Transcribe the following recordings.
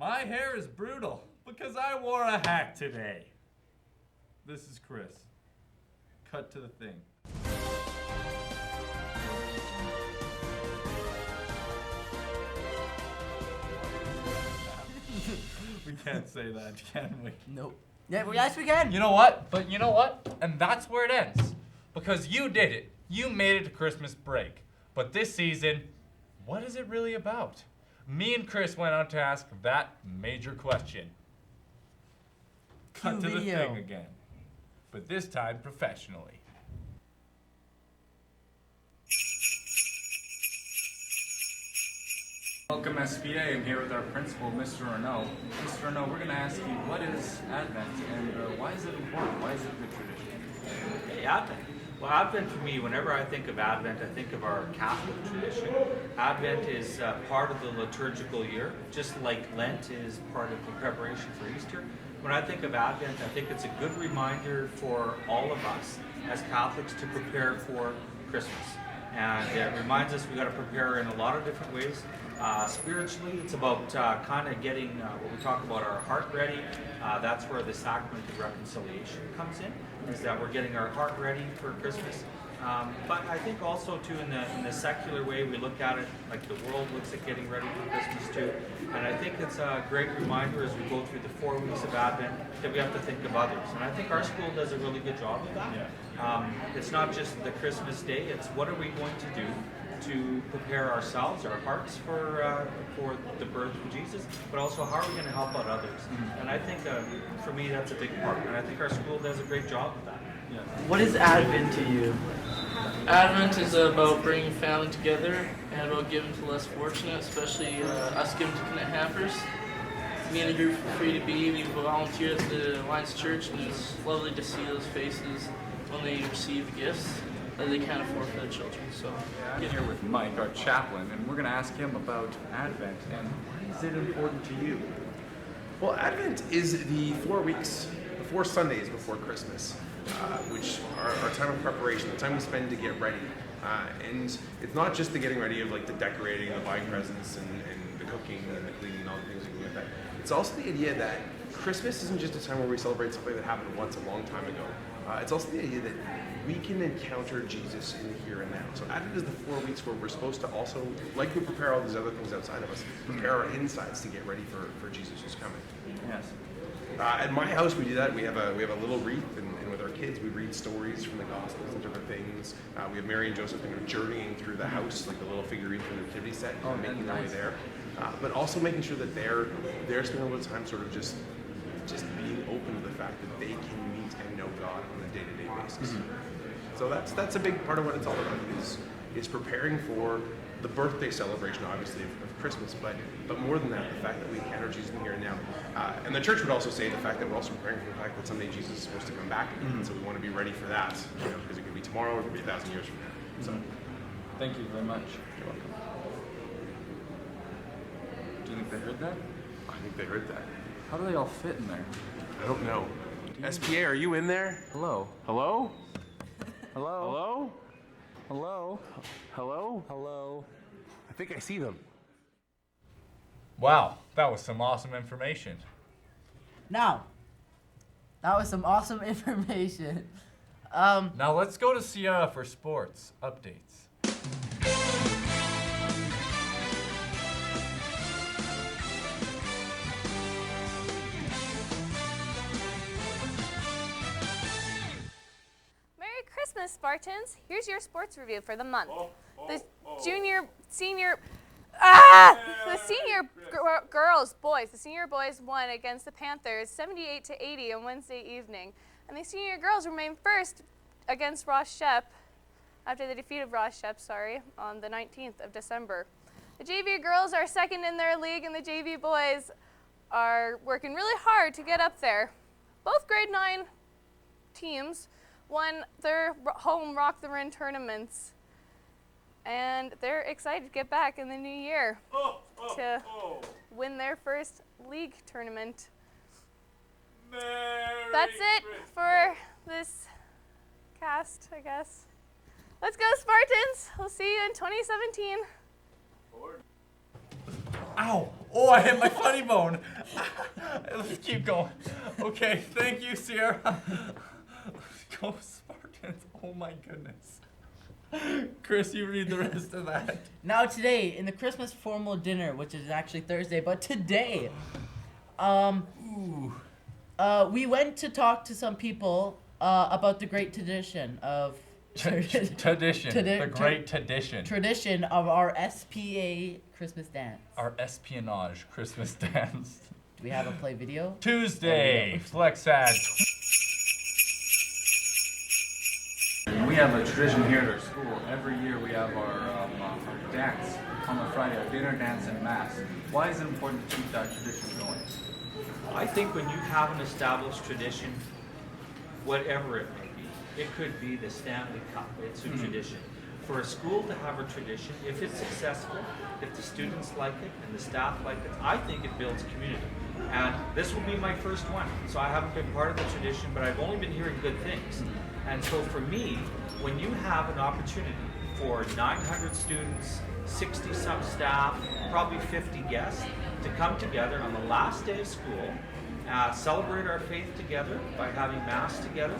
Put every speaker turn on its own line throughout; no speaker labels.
My hair is brutal because I wore a hat today. This is Chris. Cut to the thing. We can't say that, can we?
Nope. Yeah, well, yes, we can.
You know what? But you know what? And that's where it ends. Because you did it. You made it to Christmas break. But this season, what is it really about? Me and Chris went out to ask that major question. Cut to the thing again. But this time professionally. Welcome SPA. I'm here with our principal, Mr. Arnaud. Mr. Arnaud, we're going to ask you, what is Advent and why is it important? Why is it a good tradition?
Hey, Advent. Well, Advent for me, whenever I think of Advent, I think of our Catholic tradition. Advent is part of the liturgical year, just like Lent is part of the preparation for Easter. When I think of Advent, I think it's a good reminder for all of us as Catholics to prepare for Christmas. And it reminds us we got to prepare in a lot of different ways. Spiritually, it's about kind of getting what we talk about our heart ready. That's where the sacrament of reconciliation comes in, is that we're getting our heart ready for Christmas. But I think also too in the secular way we look at it, like the world looks at getting ready for Christmas too. And I think it's a great reminder as we go through the 4 weeks of Advent that we have to think of others. And I think our school does a really good job of that. Yeah. It's not just the Christmas day, it's what are we going to do to prepare ourselves, our hearts for the birth of Jesus, but also how are we going to help out others? Mm-hmm. And I think for me that's a big part, and I think our school does a great job of that.
Yeah. What is Advent to you?
Advent is about bringing family together and about giving to less fortunate, especially us giving to Connect Hampers. Me and the group are free to be. We volunteer at the Alliance Church, and it's lovely to see those faces when they receive gifts that they can't afford for their children. So
I'm here with Mike, our chaplain, and we're going to ask him about Advent and why is it important to you?
Well, Advent is the 4 weeks, the 4 Sundays before Christmas, which are our time of preparation, the time we spend to get ready. And it's not just the getting ready of like the decorating, the buying presents, and the cooking and the cleaning and all the things that go with that. It's also the idea that Christmas isn't just a time where we celebrate something that happened once a long time ago. It's also the idea that we can encounter Jesus in the here and now. So Advent is the 4 weeks where we're supposed to also, like we prepare all these other things outside of us, prepare our insides to get ready for Jesus who's coming.
Yes.
At my house, we do that. We have a little wreath, and with our kids, we read stories from the Gospels and different things. We have Mary and Joseph kind of journeying through the house, like the little figurine from the nativity set, making their way there. But also making sure that they're spending a little time sort of just being open to the fact that they can meet and know God on a day-to-day basis. Mm-hmm. So that's a big part of what it's all about, is preparing for the birthday celebration, obviously, of Christmas, but more than that, the fact that we encounter Jesus in the here and now. And the church would also say the fact that we're also preparing for the fact that someday Jesus is supposed to come back again. Mm-hmm. So we want to be ready for that, because it could be tomorrow or it could be 1,000 years from now. So,
thank you very much.
You're welcome.
Do you think they heard that?
I think they heard that.
How do they all fit in there?
I don't know. SPA, are you in there?
Hello.
Hello?
Hello?
Hello? Hello? Hello?
Hello.
I think I see them.
Wow, that was some awesome information.
Now, that was some awesome information.
Now let's go to Sierra for sports updates.
Christmas, Spartans. Here's your sports review for the month. The senior boys won against the Panthers 78-80 on Wednesday evening. And the senior girls remained first against Ross Shep after the defeat of Ross Shep, on the 19th of December. The JV girls are second in their league, and the JV boys are working really hard to get up there. Both grade 9 teams won their home Rock the Rin tournaments, and they're excited to get back in the new year to win their first league tournament. That's it for this cast, I guess. Let's go, Spartans! We'll see you in 2017.
Ow! Oh, I hit my funny bone. Let's keep going. Okay, thank you, Sierra. Go Spartans. Oh my goodness. Chris, you read the rest of that.
Now today, in the Christmas formal dinner, which is actually Thursday, but today, we went to talk to some people about the great tradition of
The great tradition.
tradition of our SPA Christmas dance.
Our espionage Christmas dance.
Do we have a play video?
Tuesday, Flex ad.
We have a tradition here at our school. Every year we have our dance on the Friday, our dinner dance and mass. Why is it important to keep that tradition going?
I think when you have an established tradition, whatever it may be, it could be the Stanley Cup, it's a tradition. For a school to have a tradition, if it's successful, if the students like it and the staff like it, I think it builds community. And this will be my first one, so I haven't been part of the tradition, but I've only been hearing good things. And so for me, when you have an opportunity for 900 students, 60 some staff, probably 50 guests, to come together on the last day of school, celebrate our faith together by having mass together,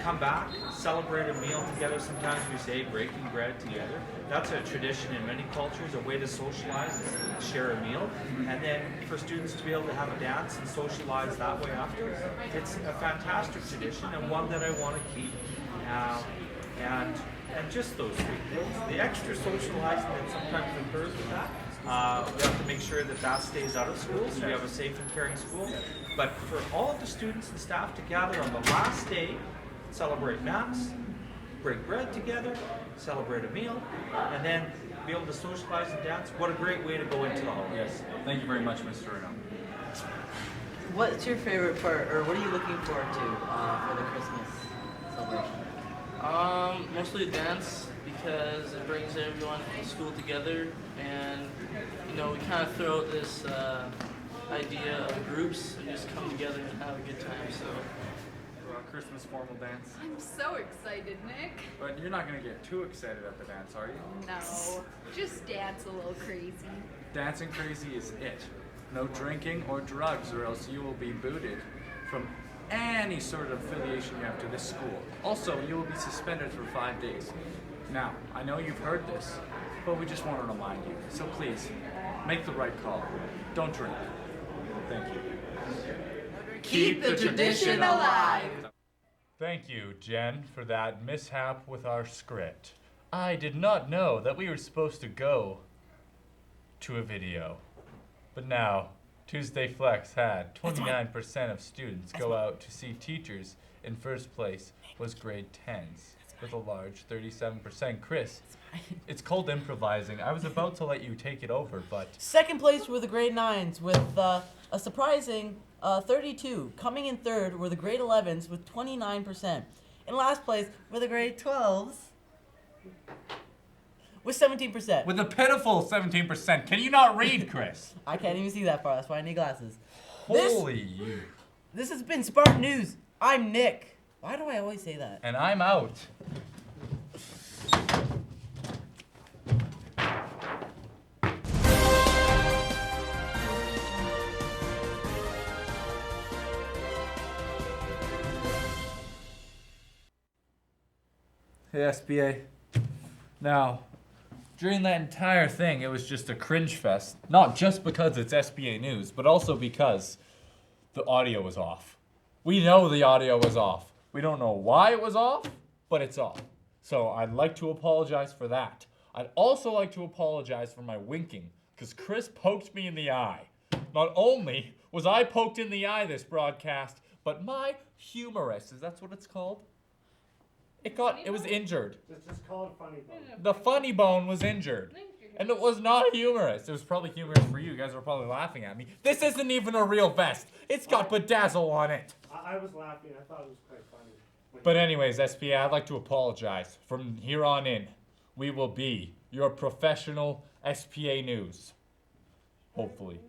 come back, celebrate a meal together. Sometimes we say breaking bread together. That's a tradition in many cultures, a way to socialize is share a meal. And then for students to be able to have a dance and socialize that way after, it's a fantastic tradition and one that I want to keep. And just those 3 things. The extra socializing that sometimes occurs with that, we have to make sure that that stays out of school, so we have a safe and caring school. But for all of the students and staff to gather on the last day, celebrate mass, break bread together, celebrate a meal, and then be able to socialize and dance. What a great way to go into the holidays.
Yes. Thank you very much, Mr. Reno.
What's your favorite part, or what are you looking forward to for the Christmas celebration?
Mostly dance because it brings everyone from school together, and we kind of throw out this idea of groups and just come together and have a good time. So.
Christmas formal dance.
I'm so excited, Nick.
But you're not going to get too excited at the dance, are you?
No, just dance a little crazy.
Dancing crazy is it. No drinking or drugs, or else you will be booted from any sort of affiliation you have to this school. Also, you will be suspended for 5 days. Now, I know you've heard this, but we just want to remind you. So please, make the right call. Don't drink. Thank you.
Keep the tradition alive!
Thank you, Jen, for that mishap with our script. I did not know that we were supposed to go to a video. But now, Tuesday Flex had 29% of students go out to see teachers. In first place was grade 10s with a large 37%. Chris, it's called improvising. I was about to let you take it over, but...
Second place were the grade 9s with a surprising 32. Coming in third were the grade 11s with 29%. In last place were the grade 12s with 17%.
With a pitiful 17%. Can you not read, Chris?
I can't even see that far. That's why I need glasses.
Holy you.
This has been Spartan News. I'm Nick. Why do I always say that?
And I'm out. Hey, SBA. Now, during that entire thing, it was just a cringe fest. Not just because it's SBA News, but also because the audio was off. We know the audio was off. We don't know why it was off, but it's off. So I'd like to apologize for that. I'd also like to apologize for my winking, because Chris poked me in the eye. Not only was I poked in the eye this broadcast, but my humerus, is that what it's called? It was injured.
Just call it funny bone.
The funny bone was injured. And it was not humorous. It was probably humorous for you. You guys were probably laughing at me. This isn't even a real vest. It's got bedazzle on it.
I was laughing. I thought it was quite funny.
But anyways, SPA, I'd like to apologize. From here on in, we will be your professional SPA News. Hopefully.